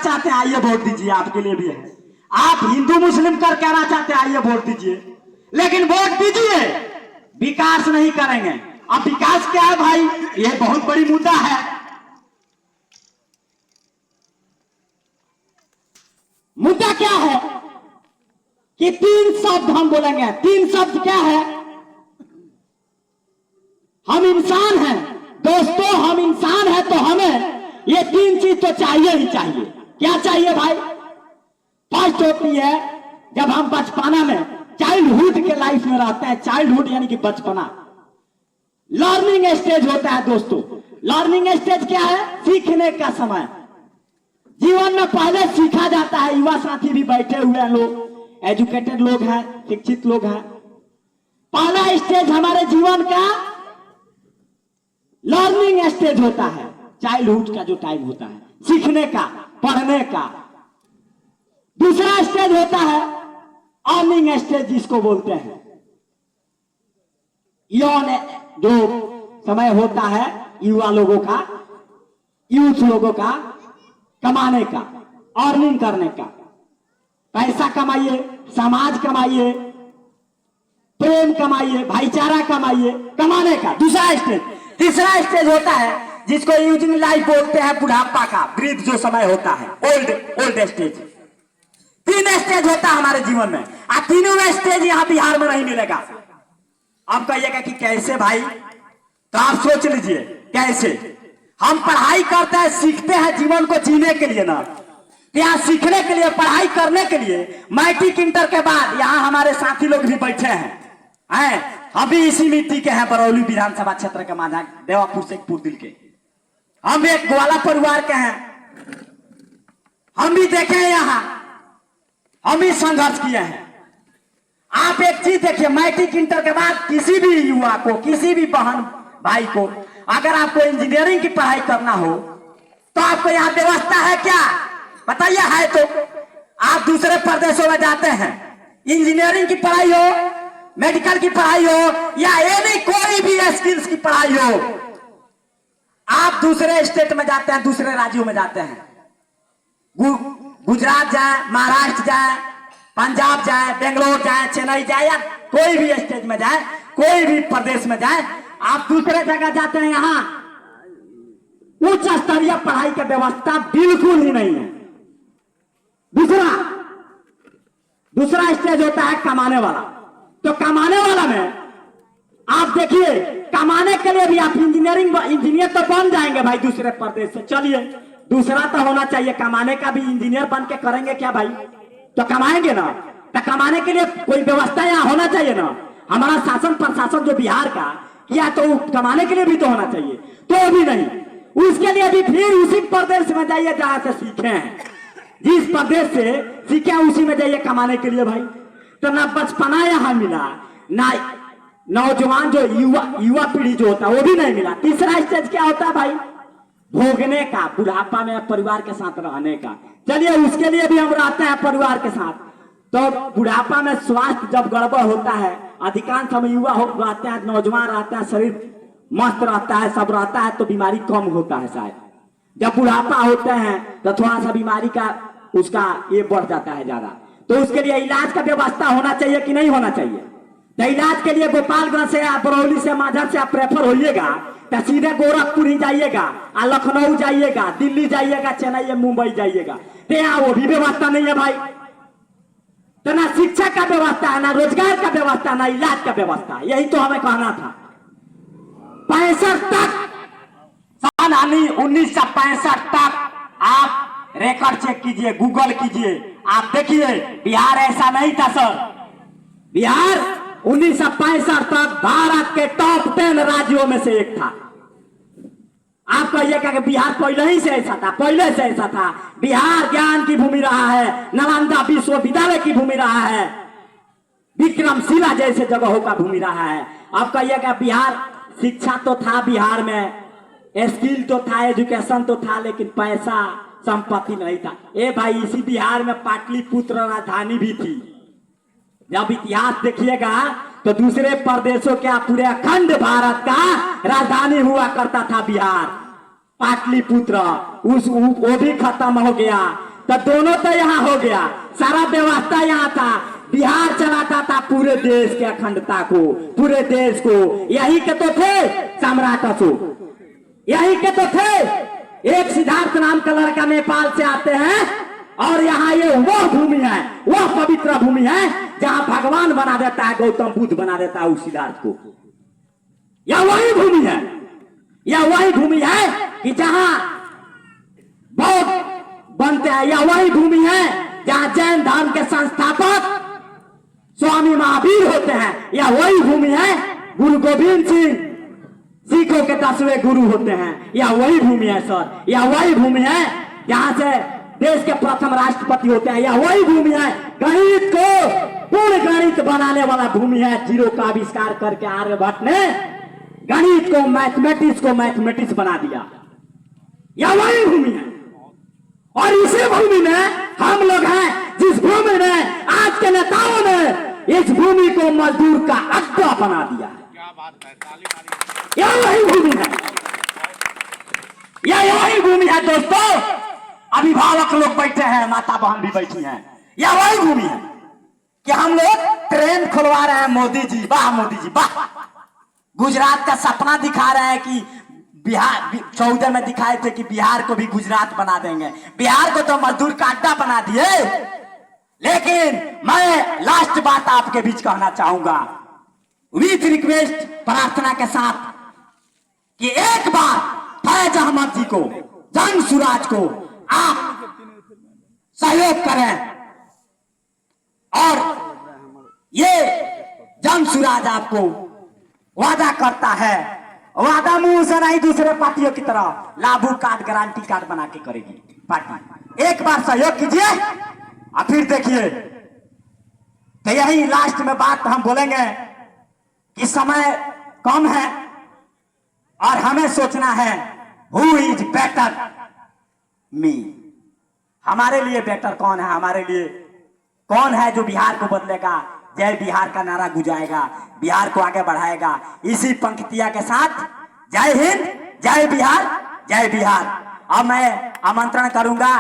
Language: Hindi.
चाहते हैं आइए वोट दीजिए, आपके लिए भी है। आप हिंदू मुस्लिम कर कहना चाहते हैं आइए वोट दीजिए, लेकिन वोट दीजिए, विकास नहीं करेंगे। अब विकास क्या है भाई, ये बहुत बड़ी मुद्दा है। मुद्दा क्या है कि 3 शब्द हम बोलेंगे। 3 शब्द क्या है? हम इंसान हैं दोस्तों, हम इंसान हैं तो हमें ये 3 चीज तो चाहिए ही चाहिए। क्या चाहिए भाई? फर्स्ट होती है जब हम बचपना में चाइल्डहुड के लाइफ में रहते हैं। चाइल्डहुड यानी कि बचपना, लर्निंग स्टेज होता है दोस्तों। लर्निंग स्टेज क्या है? सीखने का समय। जीवन में पहले सीखा जाता है। युवा साथी भी बैठे हुए हैं, लोग एजुकेटेड लोग हैं, शिक्षित लोग हैं। पहला स्टेज हमारे जीवन का लर्निंग स्टेज होता है, चाइल्डहुड का जो टाइम होता है सीखने का, पढ़ने का। दूसरा स्टेज होता है अर्निंग स्टेज, जिसको बोलते हैं यौन जो समय होता है युवा लोगों का, यूथ लोगों का, कमाने का, अर्निंग करने का। पैसा कमाइए, समाज कमाइए, प्रेम कमाइए, भाईचारा कमाइए, कमाने का दूसरा स्टेज। तीसरा स्टेज होता है जिसको यूजिंग लाइफ बोलते हैं, बुढ़ापा का, वृद्ध जो समय होता है, ओल्ड स्टेज। 3 स्टेज होता है हमारे जीवन में, और तीनों स्टेज यहाँ बिहार में नहीं मिलेगा। आप कहिएगा कि कैसे भाई, तो आप सोच लीजिए कैसे। हम पढ़ाई करते हैं, सीखते हैं जीवन को जीने के लिए ना, यहाँ सीखने के लिए, पढ़ाई करने के लिए। मैट्रिक इंटर के बाद यहाँ हमारे साथी लोग भी बैठे हैं, हम भी इसी मिट्टी के हैं, बरौली विधानसभा क्षेत्र के माझा देवापुर शेखपुर दिल के। हम एक ग्वाला परिवार के हैं, हम भी देखे हैं यहाँ, हम भी संघर्ष किए हैं। आप एक चीज देखिए, मैट्रिक इंटर के बाद किसी भी युवा को, किसी भी बहन भाई को, अगर आपको इंजीनियरिंग की पढ़ाई करना हो तो आपको यहाँ व्यवस्था है क्या बताइए? है तो आप दूसरे प्रदेशों में जाते हैं, इंजीनियरिंग की पढ़ाई हो, मेडिकल की पढ़ाई हो, या एनी कोई भी स्किल्स की पढ़ाई हो, आप दूसरे स्टेट में जाते हैं, दूसरे राज्यों में जाते हैं। गुजरात जाए, महाराष्ट्र जाए, पंजाब जाए, बेंगलोर जाए, चेन्नई जाए, या कोई भी स्टेट में जाए, कोई भी प्रदेश में जाए, आप दूसरे जगह जाते हैं, यहाँ उच्च स्तरीय पढ़ाई की व्यवस्था बिल्कुल ही नहीं है। दूसरा स्टेज होता है कमाने वाला। तो कमाने वाला में आप देखिए, कमाने के लिए भी आप इंजीनियर तो बन जाएंगे भाई दूसरे प्रदेश से। चलिए, दूसरा तो होना चाहिए, कमाने का भी इंजीनियर बन के करेंगे क्या भाई? तो कमाएंगे ना, तो कमाने के लिए कोई व्यवस्था यहाँ होना चाहिए ना। हमारा शासन प्रशासन जो बिहार का किया, तो कमाने के लिए भी तो होना चाहिए, तो भी नहीं। उसके लिए भी फिर उसी प्रदेश में जाइए जहां से सीखे हैं, जिस प्रदेश से सीखे उसी में जाइए कमाने के लिए भाई। तो ना बचपना यहाँ मिला, ना नौजवान जो युवा पीढ़ी जो होता है वो भी नहीं मिला। तीसरा स्टेज क्या होता है भाई? भोगने का, बुढ़ापा में परिवार के साथ रहने का। चलिए, उसके लिए भी हम रहते हैं परिवार के साथ। तो बुढ़ापा में स्वास्थ्य जब गड़बड़ होता है, अधिकांश हम युवा रहते हैं, नौजवान रहते हैं, शरीर मस्त रहता है, सब रहता है, तो बीमारी कम होता है शायद। जब बुढ़ापा होते हैं तो थोड़ा सा बीमारी का उसका ये बढ़ जाता है ज्यादा। तो उसके लिए इलाज का व्यवस्था होना चाहिए कि नहीं होना चाहिए? तो इलाज के लिए गोपालगंज से या बरौली से, माझा से आप प्रेफर होइएगा तो सीधे गोरखपुर ही जाइएगा, लखनऊ जाइएगा, दिल्ली जाइएगा, चेन्नई, मुंबई जाइएगा, तो यहाँ वो भी व्यवस्था नहीं है भाई। तो ना शिक्षा का व्यवस्था है, ना रोजगार का व्यवस्था, ना इलाज का व्यवस्था। यही तो हमें कहना था। 65 तक, सन 1965 तक आप रिकॉर्ड चेक कीजिए, गूगल कीजिए, आप देखिए बिहार ऐसा नहीं था सर। बिहार 1965 तक भारत के टॉप 10 राज्यों में से एक था। आप कहिएगा कि बिहार पहले ही से ऐसा था, पहले से ऐसा था। बिहार ज्ञान की भूमि रहा है, नालंदा विश्वविद्यालय की भूमि रहा है, विक्रमशिला जैसे जगहों का भूमि रहा है। आप कहिएगा बिहार, शिक्षा तो था बिहार में, स्किल तो था, एजुकेशन तो था, लेकिन पैसा संपत्ति नहीं था। ए भाई, इसी बिहार में पाटलिपुत्र राजधानी भी थी। जब इतिहास देखिएगा तो दूसरे प्रदेशों के पूरे अखंड भारत का राजधानी हुआ करता था बिहार, पाटलिपुत्र। वो भी खत्म हो गया। तो दोनों तो यहाँ हो गया, सारा व्यवस्था यहाँ था, बिहार चलाता था पूरे देश के अखंडता को, पूरे देश को। यही के तो थे सम्राट अशोक, यही के तो थे। एक सिद्धार्थ नाम का लड़का नेपाल से आते हैं और यहाँ ये वह भूमि है, वह पवित्र भूमि है जहां भगवान बना देता है, गौतम बुद्ध बना देता है उस सिद्धार्थ को। यह वही भूमि है, यह वही भूमि है कि जहां बौद्ध बनते हैं, यह वही भूमि है जहां जैन धर्म के संस्थापक स्वामी महावीर होते हैं, यह वही भूमि है गुरु गोविंद सिंह सिखों के 10वें गुरु होते हैं, यह वही भूमि है सर। यह वही भूमि है जहां से देश के प्रथम राष्ट्रपति होते हैं, यह वही भूमि है गणित को पूर्ण गणित बनाने वाला भूमि है। जीरो का आविष्कार करके आर्यभट्ट ने गणित को मैथमेटिक्स बना दिया, यह वही भूमि है। और इसी भूमि में हम लोग हैं, जिस भूमि में आज के नेताओं ने इस भूमि को मजदूर का अड्डा बना दिया है। क्या बात है, ताली मारिए। यह वही भूमि है, यह वही भूमि है दोस्तों। अभिभावक लोग बैठे हैं, माता बहन भी बैठी हैं, यह वही भूमि है कि हम लोग ट्रेन खुलवा रहे हैं। मोदी जी वाह, मोदी जी वाह। गुजरात का सपना दिखा रहे हैं कि बिहार 14 में दिखाए थे कि बिहार को भी गुजरात बना देंगे, बिहार को तो मजदूर का अड्डा बना दिए। लेकिन मैं लास्ट बात आपके बीच कहना चाहूंगा विथ रिक्वेस्ट, प्रार्थना के साथ कि एक बार फैज अहमद जी को, जंग सुराज को आप सहयोग करें और ये जंग सुराज आपको वादा करता है, वादा मुंह से नहीं, दूसरे पार्टियों की तरह लागू कार्ड, गारंटी कार्ड बना के करेगी पार्टी। एक बार सहयोग कीजिए और फिर देखिए। तो यही लास्ट में बात हम बोलेंगे कि समय कम है और हमें सोचना है हु इज बेटर मी। हमारे लिए बेटर कौन है, हमारे लिए कौन है जो बिहार को बदलेगा, जय बिहार का नारा गुजाएगा, बिहार को आगे बढ़ाएगा। इसी पंक्तियां के साथ जय हिंद, जय बिहार, जय बिहार। अब मैं आमंत्रण करूंगा